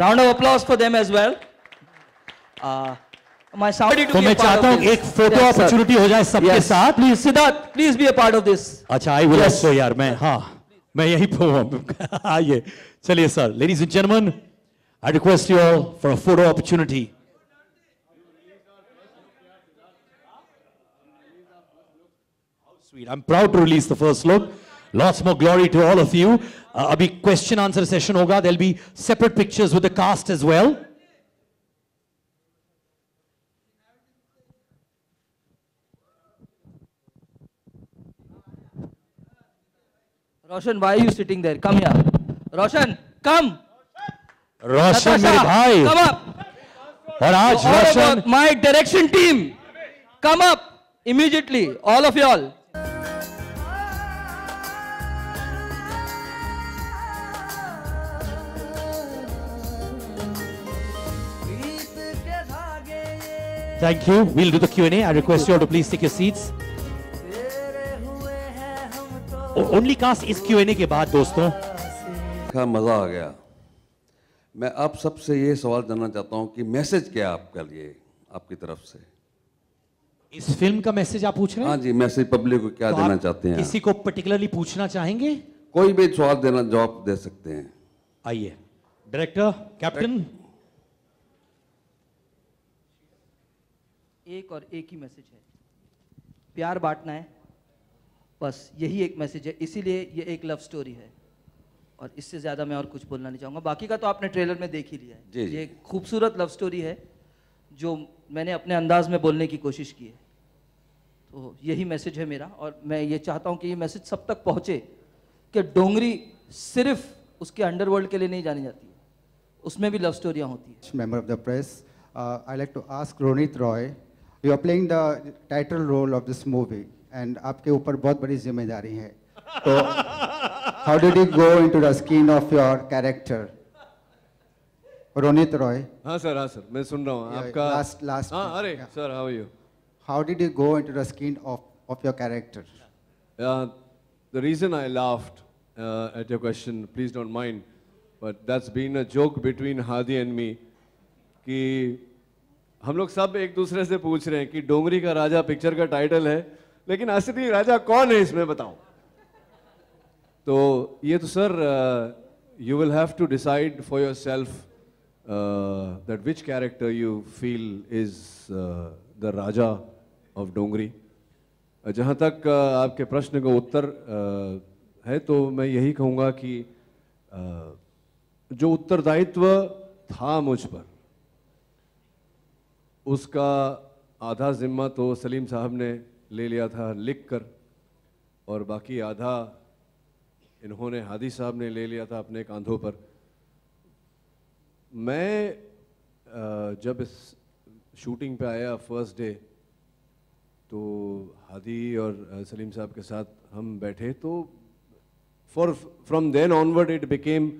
Round of applause for them as well. My sound. तो मैं चाहता हूँ एक फोटो अपॉर्चुनिटी हो जाए सबके साथ. Please, Siddharth, please be a part of this. अच्छा, I will also यार, मैं यही पर आइए. चलिए sir, ladies and gentlemen, I request you all for a photo opportunity. Sweet. I'm proud to release the first look. Lots more glory to all of you. Abhi question answer session hoga. There'll be separate pictures with the cast as well. Roshan, why are you sitting there? Come here. Roshan, come. Roshan, मेरे भाई. Come up. और आज Roshan, my direction team, come up immediately. All of y'all. Thank you. We'll do the Q&A. I request you all to please take your seats. Only cast is Q&A के बाद दोस्तों. का मजा आ गया. मैं आप सबसे ये सवाल जानना चाहता हूँ कि मैसेज क्या है आपके लिए, आपकी तरफ से? इस फिल्म का मैसेज आप पूछ रहे हैं? हाँ जी, मैसेज पब्लिक को क्या देना चाहते हैं? किसी को पर्टिकुलरली पूछना चाहेंगे? कोई भी सवाल देना, जवाब दे सकते हैं. आइए. Director, captain. एक और एक ही मैसेज है, प्यार बांटना है, बस यही एक मैसेज है. इसीलिए ये एक लव स्टोरी है और इससे ज़्यादा मैं और कुछ बोलना नहीं चाहूँगा. बाकी का तो आपने ट्रेलर में देख ही लिया है. जी. ये खूबसूरत लव स्टोरी है जो मैंने अपने अंदाज में बोलने की कोशिश की है. तो यही मैसेज है मेरा और मैं ये चाहता हूँ कि ये मैसेज सब तक पहुँचे कि डोंगरी सिर्फ उसके अंडरवर्ल्ड के लिए नहीं जानी जाती है, उसमें भी लव स्टोरियाँ होती हैं. Member of the press, I'd like to ask Ronit Roy, you are playing the title role of this movie and आपके ऊपर बहुत बड़ी जिम्मेदारी है. तो how did you go into the skin of your character? Ronit Roy. हाँ sir, मैं सुन रहा हूँ आपका. Last. हाँ, अरे sir, how are you? How did you go into the skin of your character? The reason I laughed at your question, please don't mind, but that's been a joke between Hadi and me कि हम लोग सब एक दूसरे से पूछ रहे हैं कि डोंगरी का राजा पिक्चर का टाइटल है, लेकिन असली राजा कौन है इसमें बताओ. तो ये तो sir, you will have to decide for yourself that which character you feel is the Raja of डोंगरी. जहाँ तक आपके प्रश्न का उत्तर है तो मैं यही कहूँगा कि जो उत्तरदायित्व था मुझ पर, उसका आधा जिम्मा तो सलीम साहब ने ले लिया था लिख कर और बाकी आधा इन्होंने, हादी साहब ने ले लिया था अपने कांधों पर. मैं जब इस शूटिंग पे आया फर्स्ट डे तो हादी और सलीम साहब के साथ हम बैठे तो from then onward it became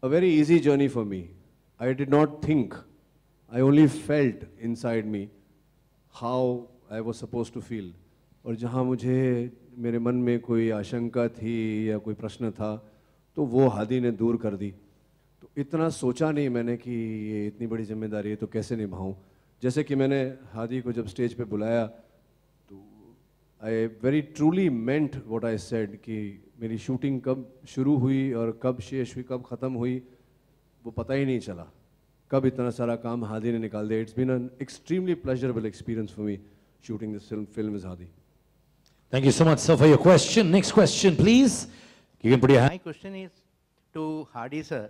a very easy journey for me. I did not think, I only felt inside me how I was supposed to feel. और जहाँ मुझे मेरे मन में कोई आशंका थी या कोई प्रश्न था तो वो हादी ने दूर कर दी. तो इतना सोचा नहीं मैंने कि ये इतनी बड़ी जिम्मेदारी है तो कैसे निभाऊं. जैसे कि मैंने हादी को जब स्टेज पे बुलाया तो I very truly meant what I said कि मेरी शूटिंग कब शुरू हुई और कब शेष हुई, कब ख़त्म हुई, वो पता ही नहीं चला. कब इतना सारा काम हादी ने निकाल दिया. It's been an extremely pleasurable experience for me shooting this film is Hadi. Thank you so much, sir, for your question. Next question, please. You can put your hand. My question is to Hadi sir.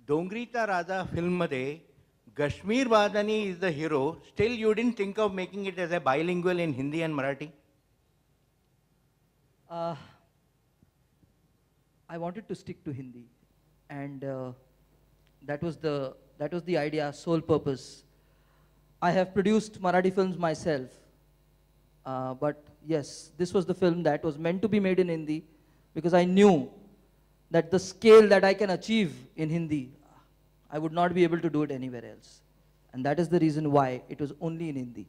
Dongri Ta Raja film मध्ये Kashmir Badani is the hero. Still, you didn't think of making it as a bilingual in Hindi and Marathi? I wanted to stick to Hindi, and that was the idea, sole purpose. I have produced Marathi films myself, but yes, this was the film that was meant to be made in Hindi because I knew that the scale that I can achieve in Hindi, I would not be able to do it anywhere else. And that is the reason why it was only in Hindi.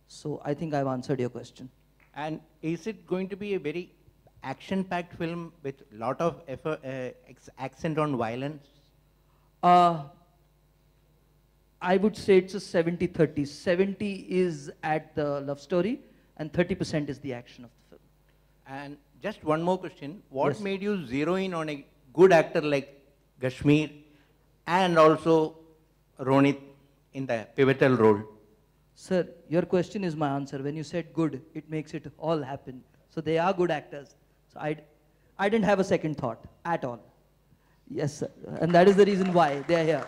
So I think I've answered your question. And is it going to be a very action-packed film with a lot of effort, accent on violence? I would say it's a 70-30. 70 is at the love story, and 30% is the action of the film. And just one more question. What Yes. made you zero in on a good actor like Kashmir and also Ronit in the pivotal role? Sir, your question is my answer. When you said good, it makes it all happen. So they are good actors. So I didn't have a second thought at all. Yes, sir. And that is the reason why they are here.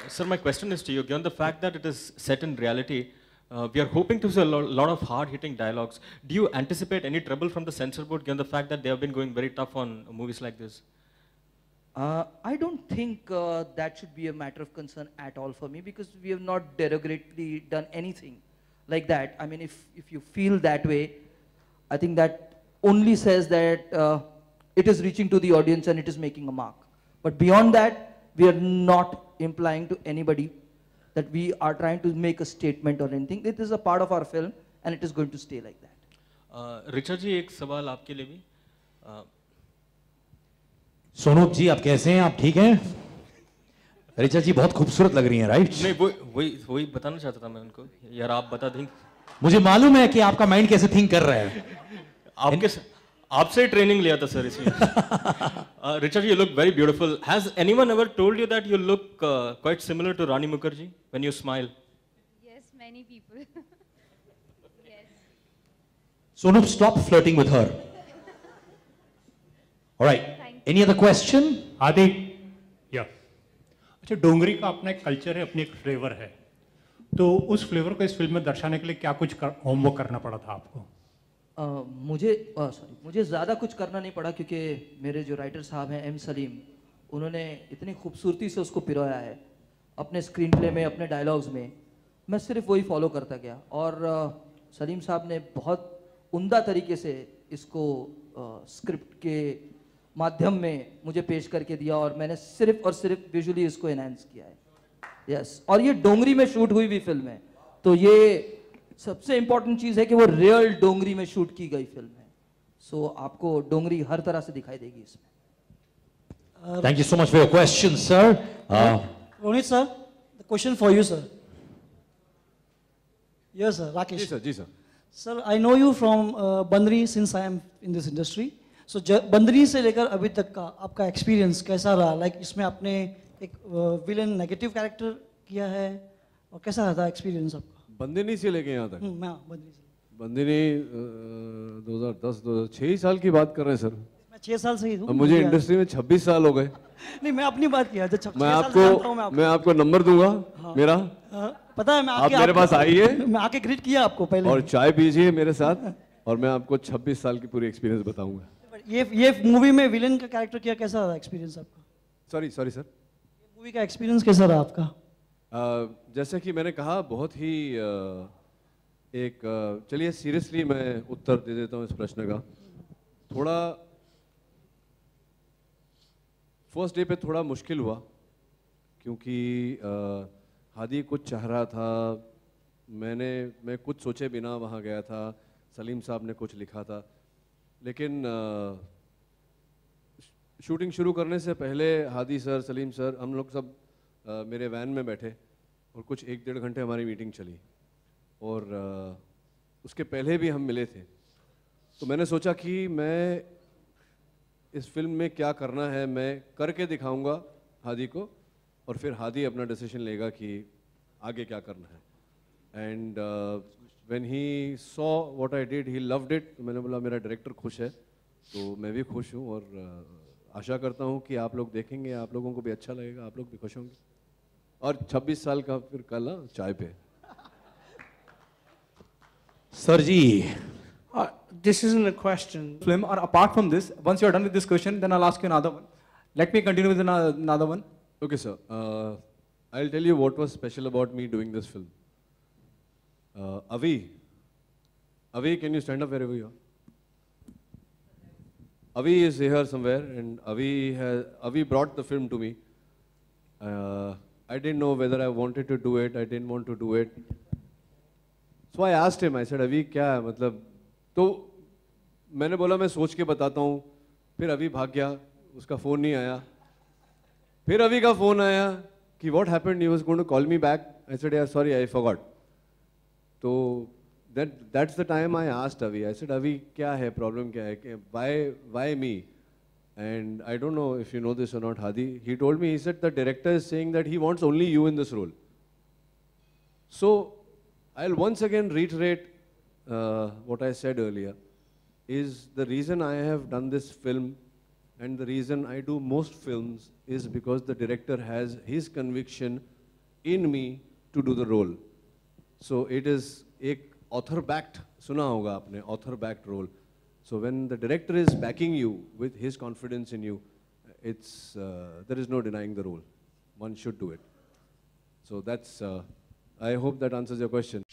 Sir, my question is to you. Given the fact that it is set in reality, we are hoping to see a lot of hard-hitting dialogues. Do you anticipate any trouble from the censor board, given the fact that they have been going very tough on movies like this? I don't think that should be a matter of concern at all for me, because we have not derogatorily done anything like that. I mean, if you feel that way, I think that only says that it is reaching to the audience and it is making a mark. But beyond that, we are not implying to anybody that we are trying to make a statement or anything. It is a part of our film and it is going to stay like that. Richa ji, एक सवाल आपके लिए भी. सोनूप जी, आप कैसे हैं? आप ठीक हैं? ऋचा जी बहुत खूबसूरत लग रही हैं, राइट? नहीं, वही बताना चाहता था मैं उनको. यार आप बता दें. मुझे मालूम है कि आपका माइंड कैसे थिंक कर रहा है. आपसे ट्रेनिंग लिया था सर इसमें. ऋचा जी, you look very beautiful. Has anyone ever told you that you look quite similar to Rani Mukherjee when you smile? Yes, many people. Yes. Sonup, stop flirting with her. All right. Any other question? आदि, या अच्छा, डोंगरी का अपना एक culture है, अपनी एक flavour है, तो उस फ्लेवर को इस फिल्म में दर्शाने के लिए क्या कुछ होमवर्क करना पड़ा था आपको? मुझे ज़्यादा कुछ करना नहीं पड़ा, क्योंकि मेरे जो राइटर साहब हैं एम सलीम, उन्होंने इतनी खूबसूरती से उसको पिरोया है अपने स्क्रीन प्ले में, अपने डायलॉग्स में. मैं सिर्फ वही फॉलो करता गया और सलीम साहब ने बहुत उम्दा तरीके से इसको स्क्रिप्ट के माध्यम में मुझे पेश करके दिया और मैंने सिर्फ और सिर्फ विजुअली इसको एनहांस किया है. यस, और ये डोंगरी में शूट हुई हुई फिल्म है, तो ये सबसे इंपॉर्टेंट चीज़ है कि वो रियल डोंगरी में शूट की गई फिल्म है. सो आपको डोंगरी हर तरह से दिखाई देगी इसमें. Thank you so much for your question, sir. Ronit sir, the question for you, sir. Yes, sir. Rakesh. जी sir. Sir, I know you from Bandri since I am in this industry. So Bandri से लेकर अभी तक का आपका experience कैसा रहा? Like इसमें आपने एक विलन नेगेटिव कैरेक्टर किया है और कैसा रहा था एक्सपीरियंस आपका? बंदिनी से लेके यहाँ तक. मैं बंदिनी से. बंदिनी 2010 6 साल की बात कर रहे हैं सर. मैं 6 साल से ही हूँ. मुझे इंडस्ट्री में 26 साल हो गए. नहीं, मैं अपनी बात किया. जब मैं आपको नंबर दूंगा मेरा. पता है, मैं आप मेरे पास आइए. मैं आके ग्रीट किया आपको पहले. और चाय पीजिए मेरे साथ और मैं आपको 26 साल की पूरी एक्सपीरियंस बताऊंगा. ये मूवी में विलेन का कैरेक्टर किया, कैसा रहा एक्सपीरियंस आपका? Sorry sir. मूवी का एक्सपीरियंस कैसा रहा आपका? जैसे कि मैंने कहा, बहुत ही चलिए सीरियसली मैं उत्तर दे देता हूँ इस प्रश्न का. थोड़ा फर्स्ट डे पे थोड़ा मुश्किल हुआ क्योंकि हादी कुछ चाह रहा था, मैं कुछ सोचे बिना वहाँ गया था, सलीम साहब ने कुछ लिखा था, लेकिन शूटिंग शुरू करने से पहले हादी सर, सलीम सर, हम लोग सब मेरे वैन में बैठे और कुछ 1-1.5 घंटे हमारी मीटिंग चली और उसके पहले भी हम मिले थे. तो मैंने सोचा कि मैं इस फिल्म में क्या करना है मैं करके दिखाऊंगा हादी को और फिर हादी अपना डिसीजन लेगा कि आगे क्या करना है. And when he saw what I did he loved it. मैंने बोला मेरा डायरेक्टर खुश है तो मैं भी खुश हूँ और आशा करता हूँ कि आप लोग देखेंगे, आप लोगों को भी अच्छा लगेगा, आप लोग भी खुश होंगे. और 26 साल का फिर कल चाय पे. सर जी, this isn't a question. Film, or apart from this, once you're done with this question, then I'll ask you another one. Let me continue with another one. Okay, sir. I'll tell you what was special about me doing this film. Avi, can you stand up wherever you are? Avi is here somewhere, and Avi brought the film to me. I didn't know whether I wanted to do it. I didn't want to do it. So I asked him. I said, Avi, क्या है मतलब? तो मैंने बोला मैं सोच के बताता हूँ. फिर अभी भाग गया, उसका फ़ोन नहीं आया. फिर अभी का फोन आया कि what happened, he was going to call me back. I said, yeah, sorry, I forgot. तो that's the time I asked Avi. I said, Avi, क्या है, problem क्या है, why me? And I don't know if you know this or not, Hadi. He told me, he said the director is saying that he wants only you in this role. So I'll once again reiterate what I said earlier, is the reason I have done this film and the reason I do most films is because the director has his conviction in me to do the role. So it is a author-backed, suna hoga aapne, author-backed role. So when the director is backing you with his confidence in you, it's, there is no denying the role. One should do it. So that's, I hope that answers your question.